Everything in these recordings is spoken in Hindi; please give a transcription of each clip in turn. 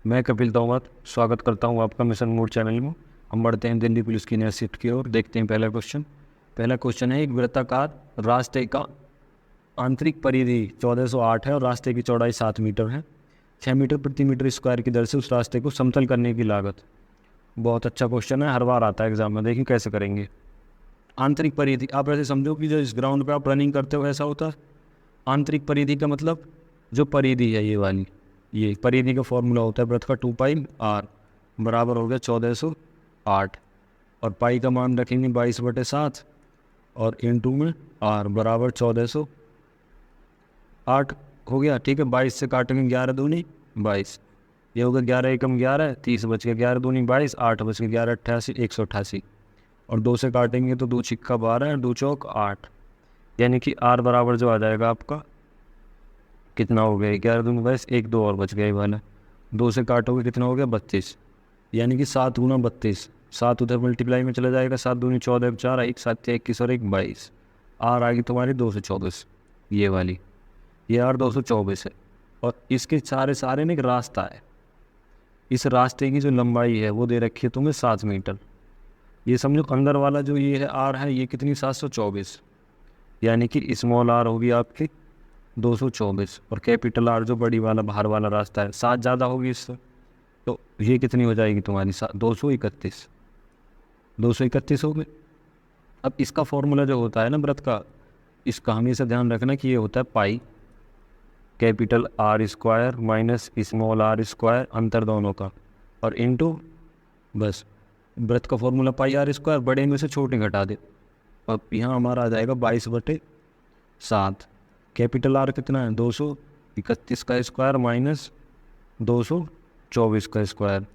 मैं कपिल तोमर स्वागत करता हूं आपका मिशन मोड चैनल में। हम बढ़ते हैं दिल्ली पुलिस की नई शिफ्ट की ओर। देखते हैं पहला क्वेश्चन है, एक वृत्ताकार रास्ते का आंतरिक परिधि 1408 है और रास्ते की चौड़ाई 7 मीटर है। 6 मीटर प्रति मीटर स्क्वायर की दर से उस रास्ते को समतल करने की लागत। बहुत अच्छा क्वेश्चन है, हर बार आता है एग्जाम में। देखिए कैसे करेंगे। आंतरिक परिधि आप ऐसे समझो कि जो इस ग्राउंड पे आप रनिंग करते हो ऐसा होता है। आंतरिक परिधि का मतलब जो परिधि है ये वाली, ये परिधि का फॉर्मूला होता है वृत्त का 2πr बराबर हो गया 1408 और पाई का मान रखेंगे 22/7 और इंटू में आर बराबर 1408 हो गया। ठीक है, 22 से काटेंगे 11 दूनी 22, ये हो गया 11 एकम 11, 30 बच गया 11 दूनी 22, 8 बच गया 11 88 188 और 2 से काटेंगे तो 2 छिक्का 12 2 चौक 8, यानी कि आर बराबर जो आ जाएगा आपका कितना हो गया 11 दूनी 22, 1 2 और बच गया ये वाला। 2 से काटोगे कितना हो गया 32, यानी कि 7 गुना 32, 7 उधर मल्टीप्लाई में चला जाएगा, 7 दूनी 14 4 1 7 21 और 1 22, आर आ गई तुम्हारी 224, ये वाली, ये आर 224 है। और इसके सारे ना एक रास्ता है, इस रास्ते की जो लंबाई है वो दे रखी है तुम्हें 7 मीटर। ये समझो अंदर वाला जो ये है आर है ये कितनी 724, यानी कि स्मॉल आर होगी आपकी 224 और कैपिटल आर जो बड़ी वाला बाहर वाला रास्ता है 7 ज़्यादा होगी इससे, तो ये कितनी हो जाएगी तुम्हारी 231, 231 हो गई। अब इसका फॉर्मूला जो होता है ना व्रत का, इसका हमेशा ध्यान रखना कि ये होता है pi capital R square minus small r square अंतर दोनों का और इनटू बस व्रत का फॉर्मूला पाई आर स्क्वायर, बड़े में से छोटे घटा दे। अब यहाँ हमारा आ जाएगा 22/7, कैपिटल आर कितना है 231 का स्क्वायर माइनस 224 का स्क्वायर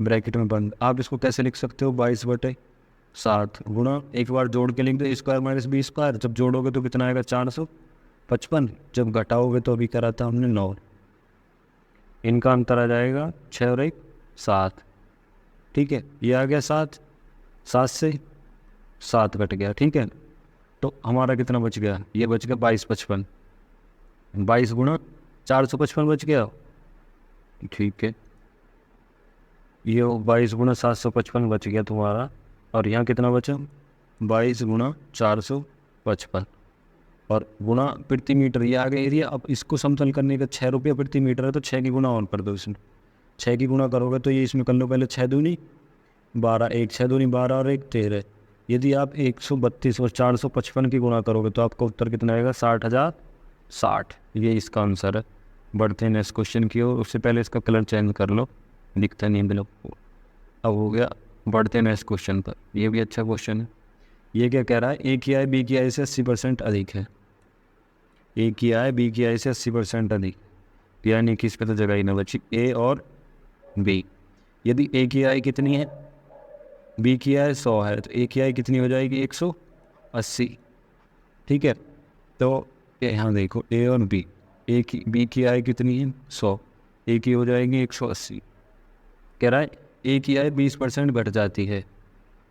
ब्रैकेट में बंद। आप इसको कैसे लिख सकते हो 22/7 गुणा, एक बार जोड़ के लिख दो स्क्वायर माइनस बी स्क्वायर, जब जोड़ोगे तो कितना आएगा 455, जब घटाओगे तो अभी करा था हमने 9, इनका अंतर आ जाएगा 6 और 1 7। ठीक है, ये आ गया 7, 7 से 7 घट गया। ठीक है, तो हमारा कितना बच गया, ये बच गया 2255, 22 गुणा 455 बच गया। ठीक है, ये 22 गुणा 755 बच गया तुम्हारा, और यहाँ कितना बचा 22 गुणा 455 और गुणा प्रति मीटर ये आ गया एरिया। अब इसको समतल करने का 6 रुपये प्रति मीटर है तो 6 की गुणा और कर दो इसमें, 6 की गुणा करोगे तो ये इसमें कर लो पहले 6 दूनी 12, 1 6 दूनी 12 और 1 13। यदि आप 132 और 455 की गुणा करोगे तो आपका उत्तर कितना आएगा 60,060, ये इसका आंसर है। बढ़ते हैं नेक्स्ट क्वेश्चन की ओर, उससे पहले इसका कलर चेंज कर लो, दिखता नहीं बिल्कुल। अब हो गया, बढ़ते हैं नेक्स्ट क्वेश्चन पर। ये भी अच्छा क्वेश्चन है। ये क्या कह रहा है, ए की आय बी की आय से 80% अधिक है। ए की आय बी की आय से 80% अधिक, यानी कि इस पर तो जगह ही ना बची, ए और बी। यदि ए की आय कितनी है, बी की आय 100 है, तो ए की आय कितनी हो जाएगी 180। ठीक है, तो यहाँ देखो ए और बी, ए की बी की आय कितनी है 100, ए की हो जाएगी 180। कह रहा है ए की आय 20% घट जाती है,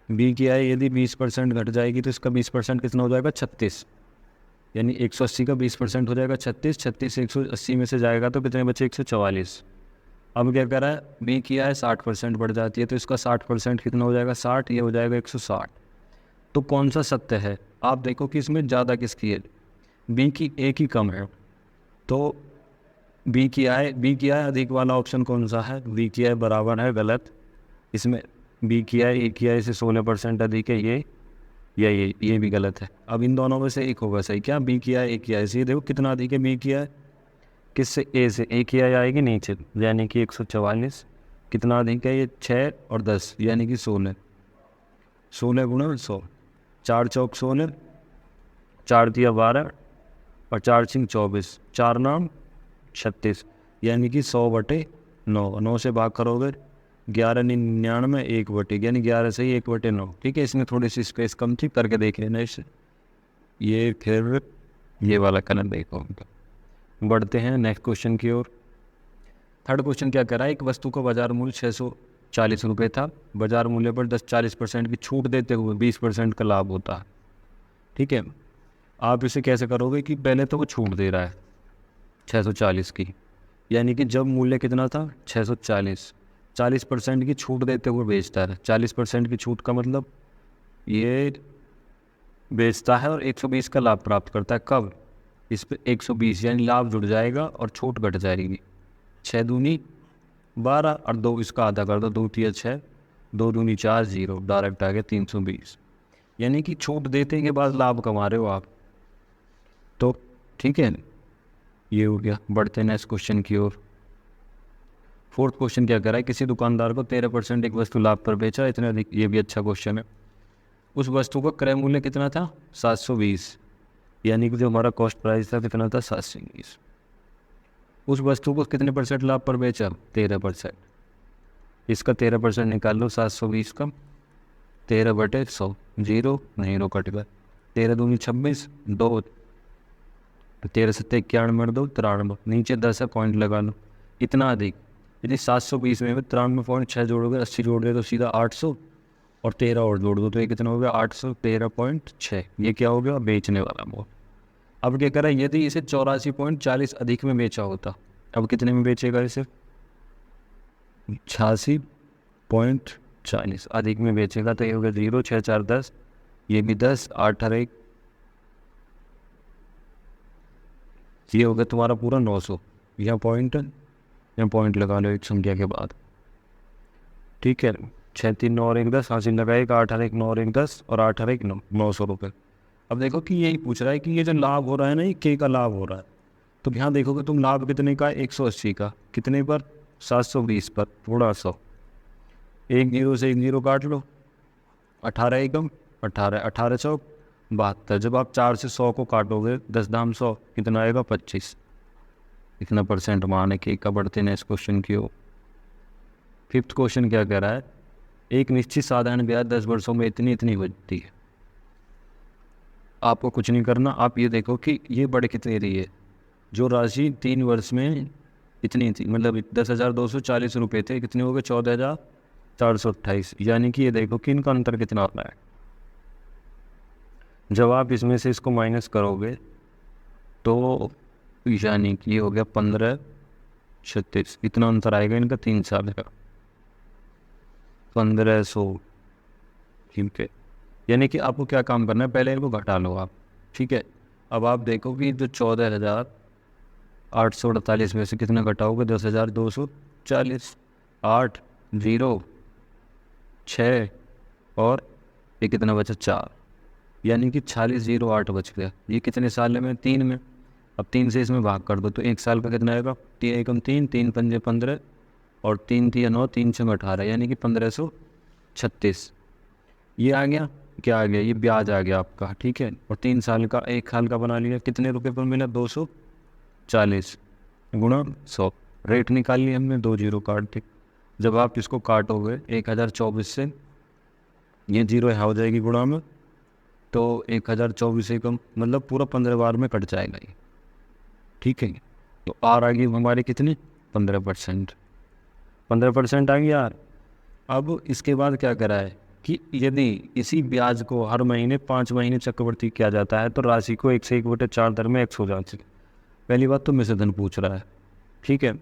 बी की आय यदि 20% घट जाएगी तो इसका 20% कितना हो जाएगा 36, यानी 180 का 20% हो जाएगा 36, 36 से 180 में से जाएगा तो कितने बचे 144। अब क्या कह रहा है, बी की आय 60% बढ़ जाती है तो इसका 60% कितना हो जाएगा 60, ये हो जाएगा 160। तो कौन सा सत्य है, आप देखो कि इसमें ज़्यादा किसकी है, बी की, ए की कम है, तो बी की आय अधिक वाला ऑप्शन कौन सा है, बी की आय बराबर है गलत। इसमें बी की आय ए की आय से 16% अधिक है, ये भी गलत है। अब इन दोनों में से एक होगा सही, क्या बी की आय ए की आय से। देखो कितना अधिक है बी की आय, किससे, ए से, ए की आय आएगी नीचे, यानी कि 144। कितना अधिक है ये 6 और 10, यानी कि 16, 16 गुणा 100, 4 चौक 16, 4 दिया 12 और 4 छिंग 24, 4 नाम 36, यानी कि 100/9, 9 से भाग करोगे 11 99 1/, यानी 11 से ही 1/9। ठीक है, इसमें थोड़ी सी स्पेस कम थी, करके देख लेना इसे। ये फिर ये वाला कलर देखो। बढ़ते हैं नेक्स्ट क्वेश्चन की ओर। थर्ड क्वेश्चन क्या कर रहा है, एक वस्तु का बाजार मूल्य 640 रुपये था, बाजार मूल्य पर 10-40% की छूट देते हुए 20% का लाभ होता है। ठीक है, आप इसे कैसे करोगे कि पहले तो वो छूट दे रहा है 640 की, यानी कि जब मूल्य कितना था 640, 40% की छूट देते हुए बेचता है। 40% की छूट का मतलब ये बेचता है और 120 का लाभ प्राप्त करता है। कब? इस पे 120 यानी लाभ जुड़ जाएगा और छूट घट जाएगी। 6 दूनी 12 और 2 इसका आधा कर दो, 2 तिया 6, 2 दूनी 4, 0 डायरेक्ट आ गया 320। यानी कि छूट देने के बाद लाभ कमा रहे हो आप। तो ठीक है, ये हो गया। बढ़ते हैं नेक्स्ट क्वेश्चन की ओर। फोर्थ क्वेश्चन क्या कह रहा है, किसी दुकानदार को 13% एक वस्तु लाभ पर बेचा, इतना अधिक। ये भी अच्छा क्वेश्चन है। उस वस्तु का क्रय मूल्य कितना था 720, यानी कि जो हमारा कॉस्ट प्राइस था कितना था 720। उस वस्तु को कितने परसेंट लाभ पर बेचा 13%। इसका 13% निकाल लो 720 का, 13/100, 0 नहीं, रो कट गया। 13 दूनी 26, 2 13 7 91 2 93, नीचे 10 है, पॉइंट लगा लो। इतना अधिक, यदि 720 में 93.6 जोड़ोगे, 80 जोड़ दे तो सीधा 800 और 13 और जोड़ दो तो ये कितना हो गया 813.6। ये क्या हो गया बेचने वाला मोल। अब क्या करा, यदि इसे 84.40 अधिक में बेचा होता, अब कितने में बेचेगा इसे 86.40 अधिक में बेचेगा, तो ये हो गया 0 6 4 10, ये भी 10 8 और 1, ये हो गया तुम्हारा पूरा 900। यहाँ पॉइंट लगा लो एक संख्या के बाद। ठीक है, 6 3 9 और 1 10, हासिल लगाएगा 8 और 1 9 और 1 10 और 8 और 1 9, 900 रुपये। अब देखो कि यही पूछ रहा है कि ये जो लाभ हो रहा है ना, ये के का लाभ हो रहा है। तो यहाँ देखोगे तुम लाभ कितने का 180 का, कितने पर 720 पर, थोड़ा सा 1 0 से 1 0 काट लो, 18 एकम 18, 18 चौक 72। जब आप 4 से 100 को काटोगे 10 दाम 100, कितना आएगा 25। इतना परसेंट माने के का। बढ़ते हैं इस क्वेश्चन की ओर। फिफ्थ क्वेश्चन क्या कह रहा है, एक निश्चित साधारण ब्याज 10 वर्षों में इतनी बढ़ती है। आपको कुछ नहीं करना, आप ये देखो कि ये बढ़ कितनी रही है। जो राशि 3 वर्ष में इतनी थी, मतलब 10,240 रुपये थे, कितने हो गए 14,428। यानी कि ये देखो कि इनका अंतर कितना आता है। जब आप इसमें से इसको माइनस करोगे तो यानी कि ये हो गया 1536। इतना अंतर आएगा इनका 3 साल का, 1500। ठीक है, यानी कि आपको क्या काम करना है, पहले इनको घटा लो आप। ठीक है, अब आप देखो कि जो 14,848 में से कितना घटाओगे 10,240, 8 0 6 और ये कितना बचा 4, यानी कि 4608 बच गया। ये कितने साल में 3 में। अब 3 से इसमें भाग कर दो तो 1 साल का कितना आएगा, 3 एकम 3, 3 पंजे 15 और 3 3 9, 3 6 18, यानी कि 1536। ये आ गया, क्या आ गया, ये ब्याज आ गया आपका। ठीक है, और 3 साल का 1 साल का बना लिया, कितने रुपए पर मिला 240 गुणा 100। रेट निकाल लिया हमने, 2 0 काट के। जब आप इसको काटोगे 1024 से, ये 0 यहाँ हो जाएगी गुणा में, तो 1024 से कम, मतलब पूरा 15 बार में कट जाएगा ये। ठीक है, तो आर आ गई हमारी कितनी 15%। 15% आ गई यार। अब इसके बाद क्या करा है कि यदि इसी ब्याज को हर महीने 5 महीने चक्रवृद्धि किया जाता है तो राशि को 1 से 1/4 दर में x हो जाती है। पहली बात तो मिश्र धन पूछ रहा है। ठीक है,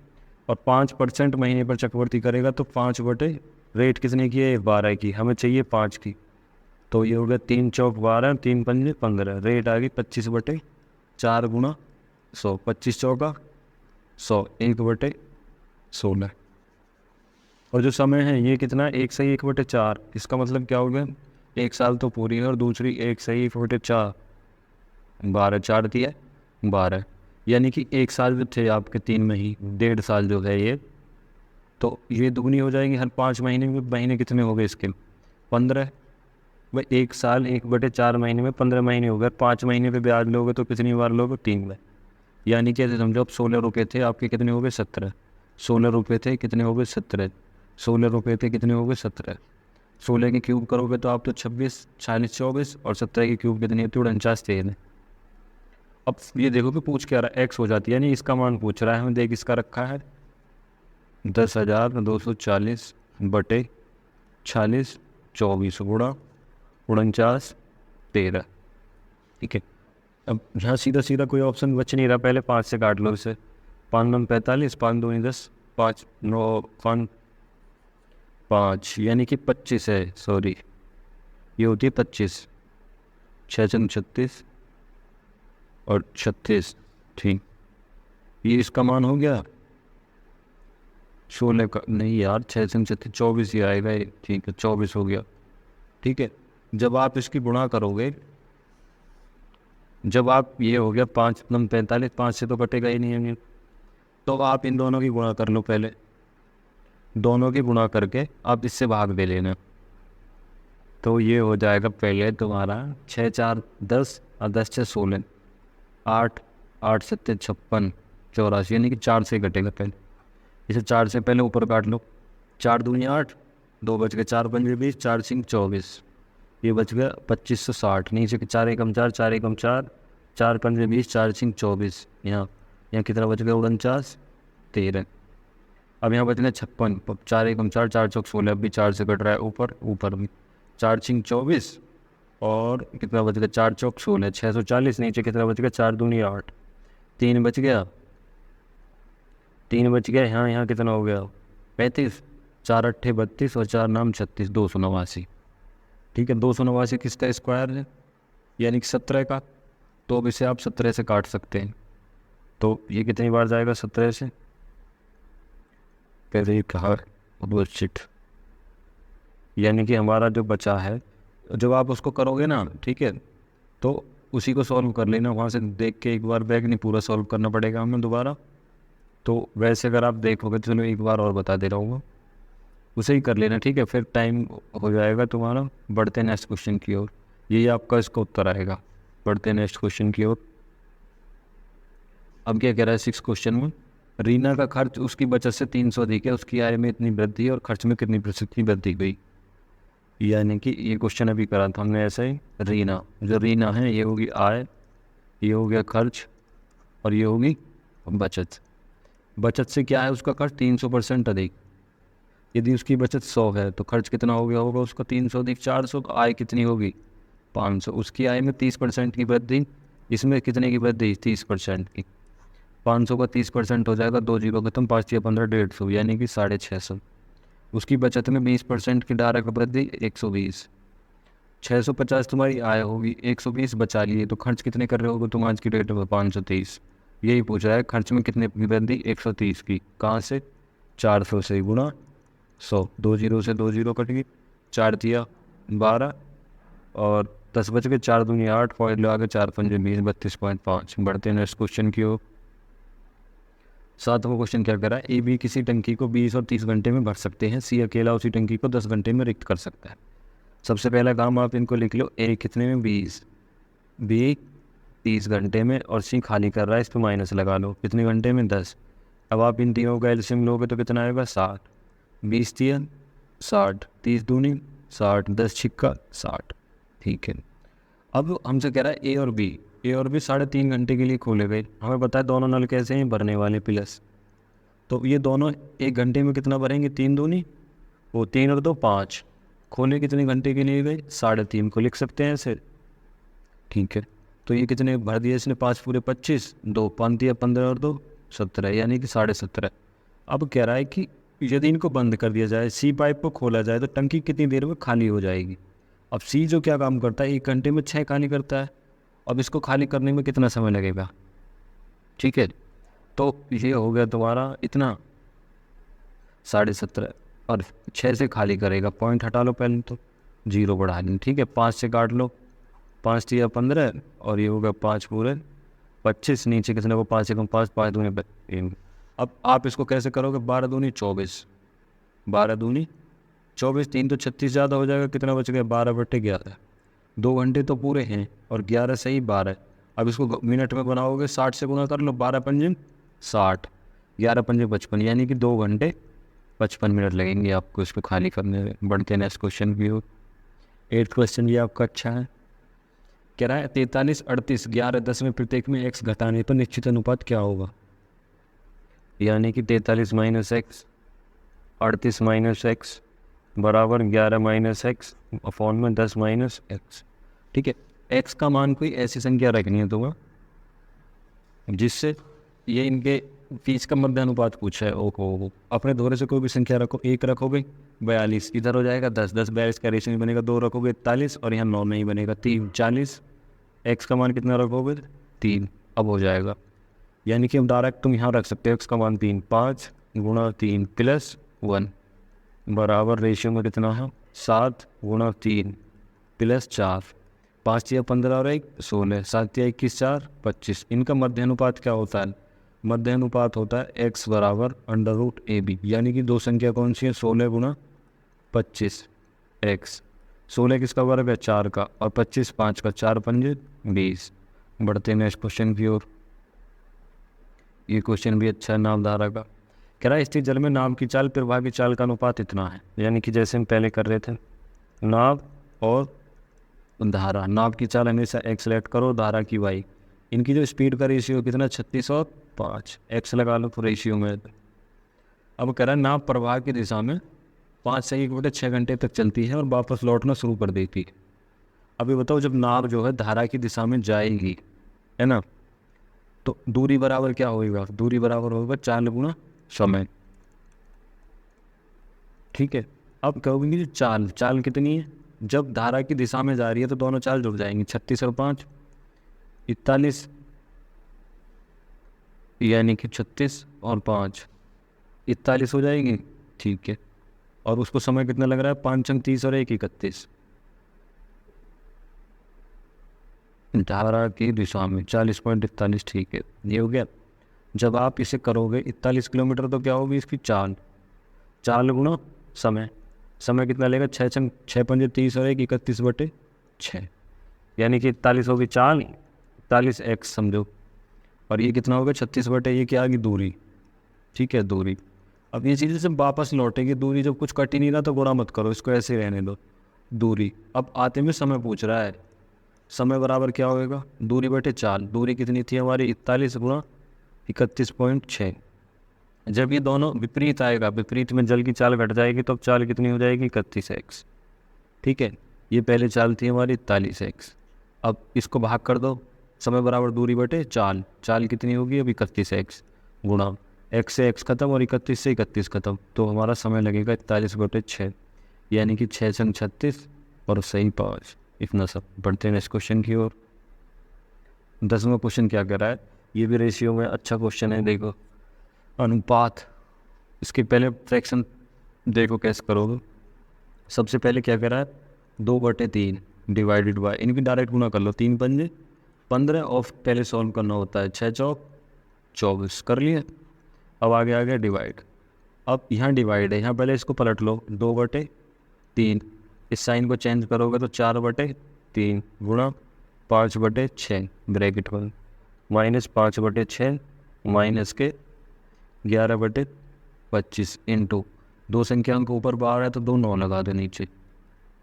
और 5% महीने पर चक्रवृद्धि करेगा तो 5 बटे रेट कितने की है 12 की, हमें चाहिए 5 की। तो ये हो गया 3 चौक 12, 3 पंजे 15, रेट आ गई 25/4 गुणा 100, 25 चौका 100, 1/16। और जो समय है ये कितना 1 से 1/4। इसका मतलब क्या हो गया 1 साल तो पूरी है और दूसरी 1 से 1/4, 12 4 दिया 12, यानी कि 1 साल जो थे आपके 3 महीने, 1.5 साल जो है ये, तो ये दुगनी हो जाएगी हर 5 महीने में। महीने कितने हो गए इसके 15, भाई 1 साल 1/4 महीने में 15 महीने हो गए। 5 महीने पे ब्याज लोगे तो कितनी बार लोगे 3 बार, यानी कि ऐसे समझो अब 16 रुपये थे आपके, कितने हो गए 17। 16 रुपये थे कितने हो गए 17, 16 रुपये थे कितने हो गए 17। 16 की क्यूब करोगे तो आप तो 26 40 24 और 17 की क्यूब कितनी होती है 49 13। अब ये देखो कि पूछ क्या रहा है एक्स हो जाती है, यानी इसका मान पूछ रहा है हमें। देख इसका रखा है 10,240 बटे 40 24 गुणा 49 13। ठीक है, अब यहाँ सीधा सीधा कोई ऑप्शन बच नहीं रहा, पहले 5 से काट लो इसे। 5 9 45, 5 2 10, 5 9 5 5 यानी कि 25 है, सॉरी ये होती है 25, 6 6 36 और 36, ठीक। ये इसका मान हो गया 16 का, नहीं यार 6 6 36 24 ही आएगा ये, ठीक है 24 हो गया, ठीक है। जब आप इसकी गुणा करोगे, जब आप ये हो गया 5 9 45, 5 से तो कटेगा ही नहीं है, तो आप इन दोनों की गुणा कर लो पहले, दोनों की गुणा करके आप इससे भाग दे लेना, तो ये हो जाएगा पहले तुम्हारा 6 4 10 और 10 6 16, 8 8 7 56 84, यानी कि 4 से कटेगा पहले, इसे 4 से पहले ऊपर काट लो, 4 दूनी 8, 2 बच गए, 4 पंजे 20, 4 सिंह 24, ये बच गया 2560, नीचे के 4 एकम 4, 4 एकम 4, 4 पंजे 20, 4 सिंह 24, यहाँ कितना बच गया 49 13, अब यहाँ बच गया 56, 4 एकम 4, 4 चौक 16, अब भी 4 से कट रहा है ऊपर भी, 4 सिंह 24 और कितना बच गया 4 चौक 16, 640, नीचे कितना बच गया 4 दूनी 8, 3 बच गया, 3 बच गया, यहाँ कितना हो गया 35, 4 अट्ठे 32 और 4 नाम 36, 289, ठीक है। 289 किसका स्क्वायर है, यानी कि 17 का, तो अब इसे आप 17 से काट सकते हैं, तो ये कितनी बार जाएगा 17 से, पहले ही कहा शिट, यानी कि हमारा जो बचा है, जब आप उसको करोगे ना, ठीक है, तो उसी को सॉल्व कर लेना, वहाँ से देख के एक बार बैक नहीं पूरा सॉल्व करना पड़ेगा हमें दोबारा, तो वैसे अगर आप देखोगे तो चलो एक बार और बता दे रहा हूँ, उसे ही कर लेना, ठीक है, फिर टाइम हो जाएगा तुम्हारा। बढ़ते नेक्स्ट क्वेश्चन की ओर, यही आपका इसका उत्तर आएगा। बढ़ते नेक्स्ट क्वेश्चन की ओर, अब क्या कह रहा है 6 क्वेश्चन में, रीना का खर्च उसकी बचत से 300 अधिक है, उसकी आय में इतनी वृद्धि और खर्च में कितनी प्रतिशत की वृद्धि हुई, यानी कि ये क्वेश्चन अभी करा था हमने ऐसे ही, रीना, जो रीना है ये होगी आय, ये हो गया खर्च और ये होगी बचत। बचत से क्या है उसका खर्च 300% अधिक, यदि उसकी बचत 100 है तो खर्च कितना हो गया होगा उसका 300 अधिक 400, तो आय कितनी होगी 500, उसकी आय में 30% की वृद्धि, इसमें कितने की वृद्धि 30% की, 500 का 30% हो जाएगा, 2 जीरो खत्म, 5 या 15 150, यानी कि 650, उसकी बचत में 20% की डायरेक्ट वृद्धि 120, 650 तुम्हारी आय होगी, 120 बचा लिए, तो खर्च कितने कर रहे होगे तुम आज की डेट में 530, यही पूछ रहा है खर्च में कितने की वृद्धि 130 की, कहाँ से 400 से गुणा 100, 2 जीरो से 2 जीरो कट गई, 4 दिया 12 और 10 बच गए, 4 दूनी 8, पॉइंट लो आगे 4 पंजे 20, 32.5। बढ़ते हैं नेक्स्ट क्वेश्चन की ओर। 7वां क्वेश्चन क्या कर रहा है, ए बी किसी टंकी को 20 और 30 घंटे में भर सकते हैं, सी अकेला उसी टंकी को 10 घंटे में रिक्त कर सकता है। सबसे पहला काम आप इनको लिख लो, ए कितने में 20, बी 30 घंटे में और सी खाली कर रहा है, इस पर माइनस लगा लो, कितने घंटे में 10। अब आप इन तीनों का एलसीएम लोगे तो कितना आएगा 60, 20 3 60, 30 दूनी 60, 10 छिक्का 60, ठीक है। अब हमसे कह रहा है ए और बी 3.5 घंटे के लिए खोले गए, हमें पता है दोनों नल कैसे हैं भरने वाले प्लस, तो ये दोनों 1 घंटे में कितना भरेंगे 3 दूनी वो 3 और 2 5, खोले कितने घंटे के लिए गए 3.5 को लिख सकते हैं ऐसे, ठीक है। तो ये कितने भर दिए इसने 5 पूरे 25, 2 5 दिया 15 और 2 17, यानी कि 17.5। अब कह रहा है कि यदि इनको बंद कर दिया जाए, सी पाइप को खोला जाए तो टंकी कितनी देर में खाली हो जाएगी। अब सी जो क्या काम करता है 1 घंटे में 6 खाली करता है, अब इसको खाली करने में कितना समय लगेगा, ठीक है। तो ये हो गया तुम्हारा इतना 17.5 और 6 से खाली करेगा, पॉइंट हटा लो पहले तो 0 बढ़ा लें, ठीक है। 5 से काट लो, 5 दिया 15 और ये होगा 5 पूरे 25, नीचे कितने को 5 से कम 5, 5 दूनी 3। अब आप इसको कैसे करोगे, 12 दूनी 24, 12 दूनी 24, 3 तो 36 ज़्यादा हो जाएगा, कितना बच गया 12/11, 2 घंटे तो पूरे हैं और 11 सही 12। अब इसको मिनट में बनाओगे 60 से गुना कर लो, 12 पंजे 60, 11 पंजे 55, यानी कि 2 घंटे 55 मिनट लगेंगे आपको इसको खाली करने में। बढ़ते हैं नेक्स्ट क्वेश्चन भी हो। 8th क्वेश्चन भी आपका अच्छा है, कह रहा है 43 38 11 10 में प्रत्येक में x घटाने पर निश्चित अनुपात क्या होगा, यानी कि 43 माइनस एक्स 38 माइनस एक्स बराबर 11 माइनस एक्स अपॉन में 10 माइनस एक्स, ठीक है। x का मान कोई ऐसी संख्या रखनी है तुम्हें जिससे ये इनके फीस का मध्य अनुपात पूछा है। ओहो, अपने दोहरे से कोई भी संख्या रखो, 1 रखोगे 42, इधर हो जाएगा 10, 10 42 का रेशियो नहीं बनेगा, 2 रखोगे 41 और यहाँ 9 नहीं बनेगा, 3 40, एक्स का मान कितना रखोगे 3, अब हो जाएगा। यानी कि अब डायरेक्ट तुम यहाँ रख सकते हो एक्स का मान 3, 5 गुणा 3 प्लस 1 बराबर रेशियो में कितना है 7 गुणा 3 प्लस 4, 5 या 15 और 1 16, 7 या 21 4 25। इनका मध्य अनुपात क्या होता है? मध्य अनुपात होता है x बराबर √AB, यानी कि दो संख्या कौन सी है 16 गुणा 25 x। 16 किसका वर्ग है 4 का और 25 5 का, 4 पंजे 20। बढ़ते हैं नेक्स्ट क्वेश्चन की ओर। ये क्वेश्चन भी अच्छा है नावधारा का। कह रहा है स्थिर जल में नाव की चाल प्रवाह की चाल का अनुपात इतना है, यानी कि जैसे हम पहले कर रहे थे नाव और धारा। नाव की चाल हमेशा एक्स लेट करो, धारा की वाई। इनकी जो स्पीड का रेशियो कितना 36 और 5, एक्स लगा लो तो रेशियो में। अब कह रहा है नाव प्रवाह की दिशा में 5 से 1/6 घंटे तक चलती है और वापस लौटना शुरू कर देती है। अभी बताओ जब नाव जो है धारा की दिशा में जाएगी, है ना, तो दूरी बराबर क्या होगा? दूरी बराबर होगा चाल गुणा समय। ठीक है, अब कहोगे जो चाल कितनी है? जब धारा की दिशा में जा रही है तो दोनों चाल जुड़ जाएंगी, 36 और 5 41, यानी कि 36 और 5 41 हो जाएगी। ठीक है, और उसको समय कितना लग रहा है 5 अंक 30 और 1 31। धारा की दिशा में 40.41। ठीक है, ये हो गया। जब आप इसे करोगे 41 किलोमीटर तो क्या होगी इसकी चाल गुणा समय कितना लेगा 6 पंजे 30 और 1 31/6, यानी कि 41 होगी चाल, 41 x समझो, और ये कितना होगा 36/, ये क्या आ गई दूरी। ठीक है, दूरी। अब ये चीज़ें जब वापस लौटेगी, दूरी जब कुछ कट ही नहीं रहा तो गुणा मत करो, इसको ऐसे ही रहने दो दूरी। अब आते में समय पूछ रहा है, समय बराबर क्या होगा दूरी बटे चाल। दूरी कितनी थी हमारी 41 गुणा 31.6। जब ये दोनों विपरीत आएगा, विपरीत में जल की चाल घट जाएगी तो अब चाल कितनी हो जाएगी 31x। ठीक है, ये पहले चाल थी हमारी 41x। अब इसको भाग कर दो, समय बराबर दूरी बटे चाल कितनी होगी अब 31x गुणा x से x खत्म और 31 से 31 खत्म, तो हमारा समय लगेगा 41/6, यानी कि 6 संग 36 और सही 5। इतना सब। बढ़ते हैं नेक्स्ट क्वेश्चन की ओर। 10वां क्वेश्चन क्या कर रहा है? ये भी रेशियो में अच्छा क्वेश्चन है। देखो अनुपात, इसके पहले फ्रैक्शन देखो कैसे करोगे। सबसे पहले क्या कर रहा है 2/3 डिवाइडेड बाय, इनकी डायरेक्ट गुना कर लो, 3 पंजे 15 और पहले सॉल्व करना होता है 6 चौक 24 कर लिए। अब आगे आ गया डिवाइड। अब यहाँ डिवाइड है, यहाँ पहले इसको पलट लो 2/3, इस साइन को चेंज करोगे तो 4/3 गुणा 5/6 ब्रैकेट में माइनस 5/6 माइनस के 11/25 इंटू दो संख्या को ऊपर बाहर है तो 2 9 लगा दो नीचे,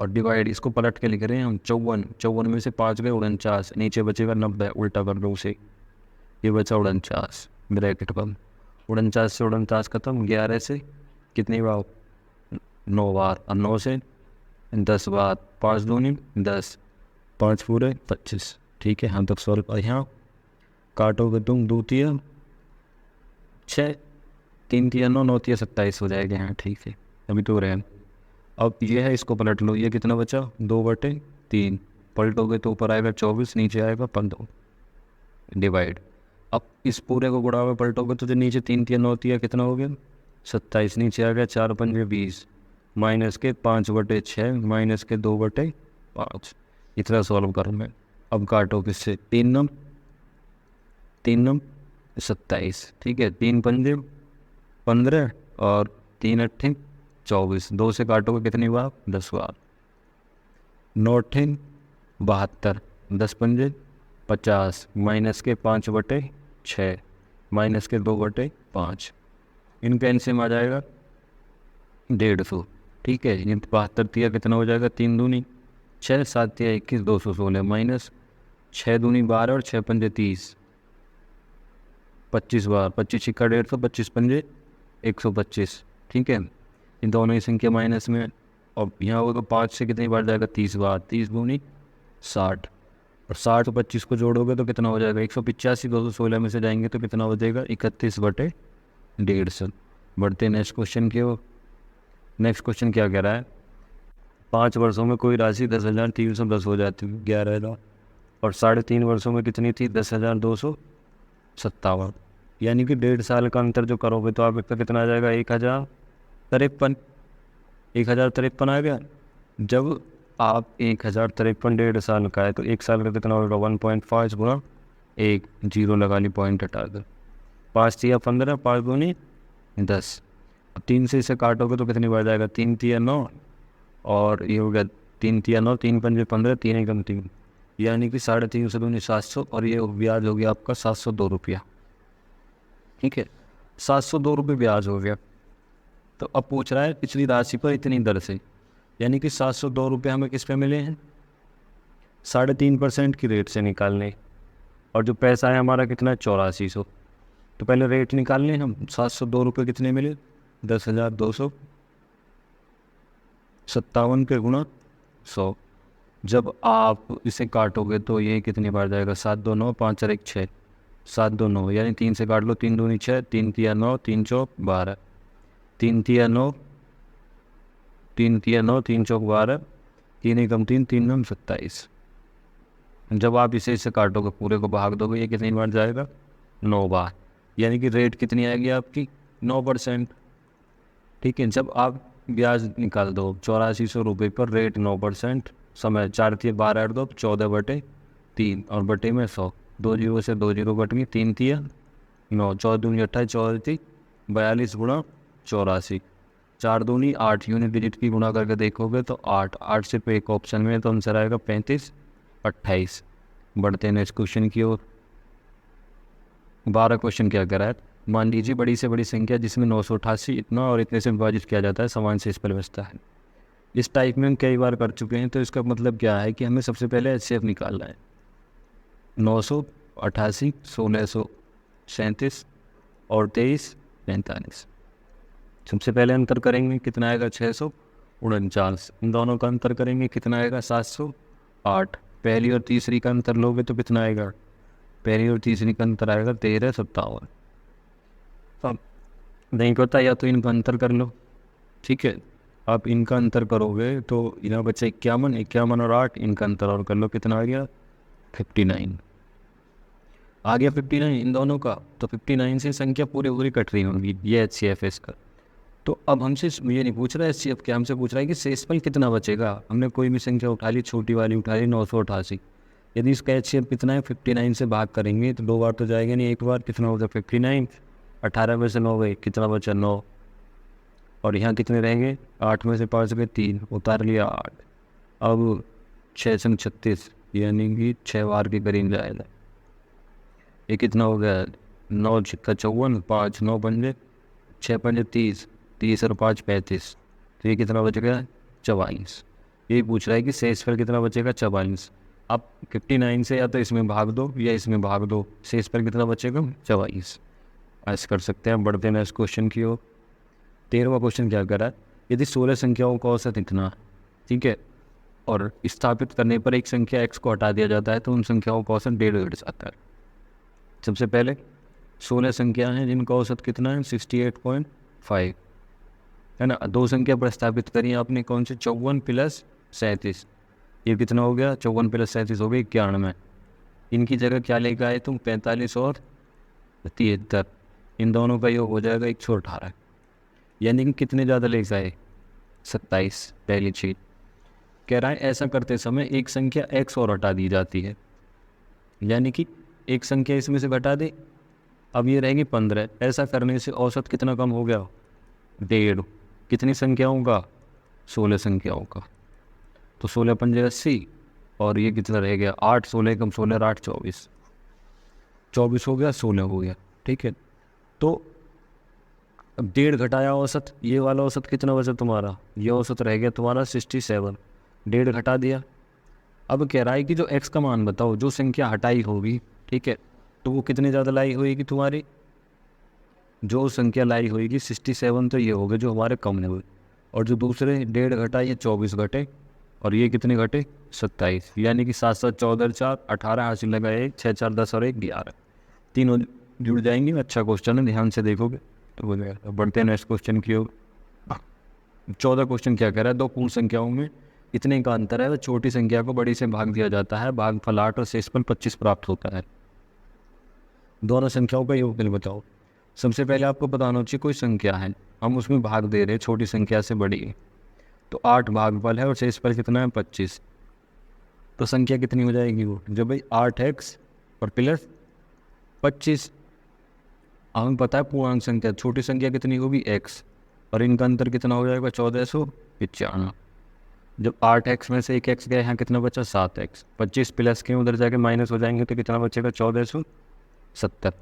और डिवाइड इसको पलट के लिख रहे हैं हम 54 में से 5 गए 49, नीचे बचेगा 90, उल्टा कर दो उसे, ये बचा 49 ब्रैकेट पर। 49 से 49 खत्म, 11 से कितनी बार 9 बार, और 9 से 10 बार, 5 दूनी 10, 5 पूरे 25। ठीक है, हाँ तक सॉल्व। यहाँ काटोगे तुम 2 तिया 6, 3 तिया 9, 9 तिया 27 हो जाएगा यहाँ। ठीक है, अभी तो रहे। अब ये है, इसको पलट लो, ये कितना बचा 2/3, पलटोगे तो ऊपर आएगा 24, नीचे आएगा 15 डिवाइड। अब इस पूरे को गुणा में पलटोगे तो जो नीचे 3 तिया 9 तिया कितना हो गया 27, नीचे आ गया 4 पंजे 20 माइनस के 5/6 माइनस के 2/5। इतना सॉल्व करूँ मैं। अब काटो किससे 3 9 27। ठीक है, 3 पंजे 15 और 3 8 24, 2 से काटोगे कितनी बार 10 बार, 9 8 72, 10 पंजे 50 माइनस के 5/6 माइनस के 2/5, इनका एलसीएम आ जाएगा 150। ठीक है, ये 72 तिया कितना हो जाएगा 3 दूनी 6, 7 तिया 21, 216 माइनस 6 दूनी 12 और 6 पंजे 30, 25 बार, 25 छिक्का 150, 25 पंजे 125। ठीक है, इन दोनों ही संख्या माइनस में, और यहाँ होगा 5 से कितनी बार जाएगा 30 बार, 30 दूनी 60, और 60 और 25 को जोड़ोगे तो कितना हो जाएगा 185। 216 में से जाएंगे तो कितना हो जाएगा 31/150। बढ़ते नेक्स्ट क्वेश्चन की ओर। नेक्स्ट क्वेश्चन क्या कह रहा है, 5 वर्षों में कोई राशि 10,310 हो जाती है 11,000, और 3.5 वर्षों में कितनी थी 10,257। यानी कि 1.5 साल का अंतर जो करोगे तो आपका कितना आ जाएगा 1,053। 1,053 आ गया। जब आप 1,053 1.5 साल का है तो 1 साल का कितना होगा 1.5 गुणा 1, 0 लगा ली, पॉइंट हटा कर। 5 तिया 15, 5 दूनी 10। अब 3 से इसे काटोगे तो कितनी बढ़ जाएगा 3 तिया 9, और ये हो गया 3 तिया 9, 3 पंजे 15, 3 एकम 3, यानी कि 350 दूनी 700, और ये ब्याज हो गया आपका 702 रुपया। ठीक है, 702 रुपये ब्याज हो गया। तो अब पूछ रहा है पिछली राशि पर इतनी दर से, यानी कि 702 रुपये हमें किस पे मिले हैं 3.5% की रेट से निकालने, और जो पैसा है हमारा कितना है 8400। तो पहले रेट निकालने हम, 702 रुपये कितने मिले 10,257 के गुणा 100। जब आप इसे काटोगे तो ये कितनी बार जाएगा 7 2 9, 5 4 1 6, 7 2 9, यानी 3 से काट लो, 3 दूनी 6, 3 तिया 9, 3 चौक 12, 3 तिया 9, 3 तिया 9, 3 चौक 12, 3 एकम 3, 3 9 27। जब आप इसे काटोगे पूरे को भाग दोगे ये कितनी बार जाएगा 9 बार, यानी कि रेट कितनी आएगी आपकी 9%। ठीक है, जब आप ब्याज निकाल दो 8400 रुपये पर, रेट 9%, समय 4 तिया 12 8 2 14/3, और बटे में 100, 2 जीरो से 2 जीरो कट गई, 3 तिया 9, 14 दूनी 28, 14 42 गुणा 84, 4 दूनी 8, यूनिट डिजिट की गुणा करके देखोगे तो 8, 8 सिर्फ एक ऑप्शन में, तो आंसर आएगा 35 28। बढ़ते हैं नेक्स्ट क्वेश्चन की ओर। 12 क्वेश्चन क्या कह रहा है, मान लीजिए बड़ी से बड़ी संख्या जिसमें 988 इतना और इतने से विभाजित किया जाता है समान से इस पर बचता है। इस टाइप में हम कई बार कर चुके हैं, तो इसका मतलब क्या है कि हमें सबसे पहले HCF निकालना है। 988, 1637 और 2345। सबसे पहले अंतर करेंगे कितना आएगा 649, इन दोनों का अंतर करेंगे कितना आएगा 708। पहली और तीसरी का अंतर लोगे तो कितना आएगा, पहली और तीसरी का अंतर आएगा 1357। अब नहीं पता या तो इनका अंतर कर लो। ठीक है, आप इनका अंतर करोगे तो यहाँ बच्चा 51, 51 और 8, इनका अंतर और कर लो कितना आ गया 59 आ गया 59 इन दोनों का। तो 59 से संख्या पूरी कट रही होंगी, ये HCF है इसका। तो अब हमसे ये नहीं पूछ रहा है HCF क्या, हमसे पूछ रहा है कि शेषफल कितना बचेगा। हमने कोई भी संख्या उठा ली, छोटी वाली उठा ली 988, यदि इसका HCF कितना है 59 से भाग करेंगे तो 2 बार तो जाएगा नहीं, एक बार कितना होगा 59, 18 में से 9 गए, कितना बचा 9, और यहाँ कितने रहेंगे 8 में से 5 गए 3, उतार लिया 8। अब 6 संग 36, यानी कि 6 बार के करीब जाएगा। ये कितना हो गया 9 छिक्का 54, 5 9 पंजे 6 पंजे 30, 30 और 5 35, तो ये कितना बच गया 44। यही पूछ रहा है कि शेषफल कितना बचेगा 44। अब 59 से या तो इसमें भाग दो या इसमें भाग दो, शेषफल कितना बचेगा 44। ऐसे कर सकते हैं। बढ़ते हैं इस क्वेश्चन की ओर। 13वां क्वेश्चन क्या कर रहा है, यदि 16 संख्याओं का औसत इतना, ठीक है, और स्थापित करने पर एक संख्या x को हटा दिया जाता है तो उन संख्याओं का औसत 1.5 घट जाता है। सबसे पहले 16 संख्या हैं जिनका औसत कितना है 68.5 है ना। 2 संख्या प्रस्तावित करी आपने, कौन से 54 + 37, ये कितना हो गया 54 + 37 हो गया 91। इनकी जगह क्या लेकर आए तुम 45 और 73, इन दोनों का योग हो जाएगा 118, यानी कि कितने ज़्यादा लेकर आए 27। पहली चीज कह रहा है ऐसा करते समय एक संख्या x और हटा दी जाती है, यानी कि एक संख्या इसमें से घटा दे, अब ये रहेगी 15। ऐसा करने से औसत कितना कम हो गया 1.5। कितनी संख्याओं का 16 संख्याओं का, तो 16 पंजे 80, और ये कितना रह गया 8, 16 कम 16 8 24, 24 हो गया 16 हो गया। ठीक है, तो अब 1.5 घटाया औसत, ये वाला औसत कितना बचा तुम्हारा, ये औसत रह गया तुम्हारा 67, 1.5 घटा दिया। अब कह रहा है कि जो x का मान बताओ, जो संख्या हटाई होगी, ठीक है, तो वो कितनी ज़्यादा लाई होगी तुम्हारी, जो संख्या लाई होगी 67, तो ये होगा जो हमारे कम है, और जो दूसरे 1.5 घटा ये 24 घटे और ये कितने घटे 27, यानी कि 7 7 14 4 18 हासिल लगा 1 6 4 10 और 1 11, तीनों जुड़ जाएंगे। अच्छा क्वेश्चन है, ध्यान से देखोगे तो हो जाएगा। बढ़ते हैं नेक्स्ट क्वेश्चन की ओर। 14 क्वेश्चन क्या कह रहा है, दो पूर्ण संख्याओं में इतने का अंतर है तो छोटी संख्या को बड़ी से भाग दिया जाता है, भागफल 8 और शेषफल 25 प्राप्त होता है। दोनों संख्याओं का योगफल बताओ। सबसे पहले आपको बताना चाहिए कोई संख्या है, हम उसमें भाग दे रहे हैं छोटी संख्या से बड़ी है, तो 8 भागफल है और शेषफल कितना है 25, तो संख्या कितनी हो जाएगी वो, जब भाई 8x और प्लस 25। हमें पता है पूर्णांक संख्या छोटी संख्या कितनी होगी x, और इनका अंतर कितना हो जाएगा 1495। जब 8x में से एक x गया, यहाँ कितना बचा 7x, 25 प्लस के उधर जाके माइनस हो जाएंगे तो कितना बचेगा 1470।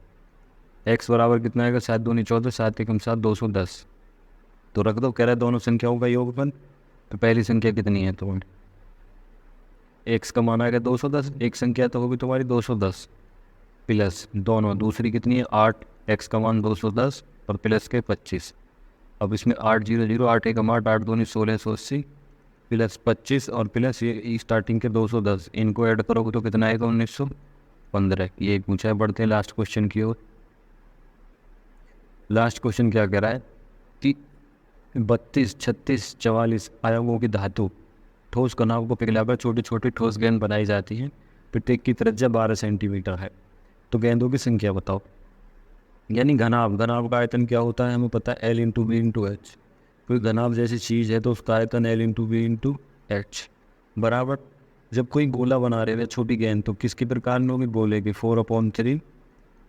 x बराबर कितना आएगा 7 दूनी 14, 7 एकम 7 210। तो रख दो, कह रहा है दोनों संख्याओं का योगफल। तो पहली संख्या कितनी है तो x का मान आएगा 210, एक संख्या तो होगी तुम्हारी 210 प्लस दोनों, दूसरी कितनी है 8, x का मान 210 और प्लस के 25। अब इसमें 8 0 0 8 एकम 8 8 दूनी 1680 प्लस 25 और प्लस ये स्टार्टिंग के 210, इनको ऐड करोगे तो कितना आएगा 1915। ये पूछा है। बढ़ते हैं लास्ट क्वेश्चन की ओर। लास्ट क्वेश्चन क्या कह रहा है कि 32 36 44 आयामों की धातु ठोस कणाओं को पिघलाकर छोटी छोटी ठोस गेंद बनाई जाती है, प्रत्येक की त्रिज्या 12 सेंटीमीटर है, तो गेंदों की संख्या बताओ। यानी घनाभ, घनाभ का आयतन क्या होता है हमें पता है, L into B into H. कोई घनाभ जैसी चीज़ है तो उसका आयतन L into B into H बराबर। जब कोई गोला बना रहे हैं छोटी गेंद, तो किसके प्रकार में होगी, गोले की 4/3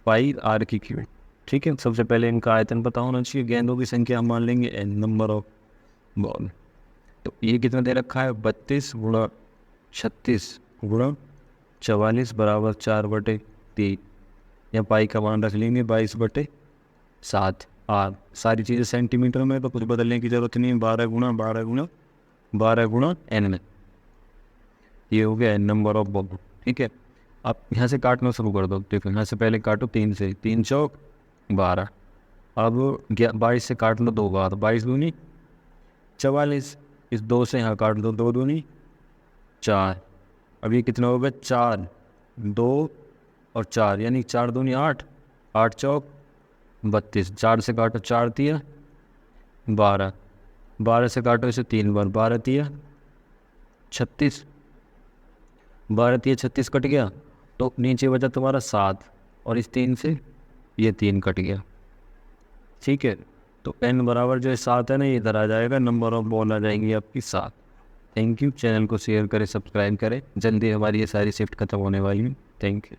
पाई r की क्यूब। ठीक है, सबसे पहले इनका आयतन पता होना चाहिए। गेंदों की संख्या हम मान लेंगे n, नंबर ऑफ बॉल। तो ये कितना दे रखा है 32 गुणा 36 गुणा 44 बराबर 4/3, या पाई का मान रख लेंगे 22/7 r। सारी चीज़ें सेंटीमीटर में, तो कुछ बदलने की जरूरत नहीं है। 12 गुणा 12 गुणा 12 गुणा n में, ये हो गया नंबर ऑफ बॉल। ठीक है, अब यहाँ से काटना शुरू कर दो। देखो यहाँ से पहले काटो 3 से, 3 चौक 12। अब 22 से काट लो 2 बार, 22 दूनी 44। इस 2 से यहाँ काट दो 2 दूनी 4। अब ये कितना हो गया 4 2 और 4, यानी 4 दूनी 8, 8 चौक 32। 4 से काटो 4 तिया 12, 12 से काटो इसे 3 बार, 12 तिया 36, 12 तिया 36 कट गया, तो नीचे बचा तुम्हारा 7, और इस 3 से ये 3 कट गया। ठीक है, तो n बराबर जो है 7 है ना, ये इधर आ जाएगा, नंबर ऑफ बॉल आ जाएंगी आपकी 7। Thank you. चैनल को शेयर करें, सब्सक्राइब करें, जल्दी हमारी ये सारी शिफ्ट खत्म होने वाली है। Thank you.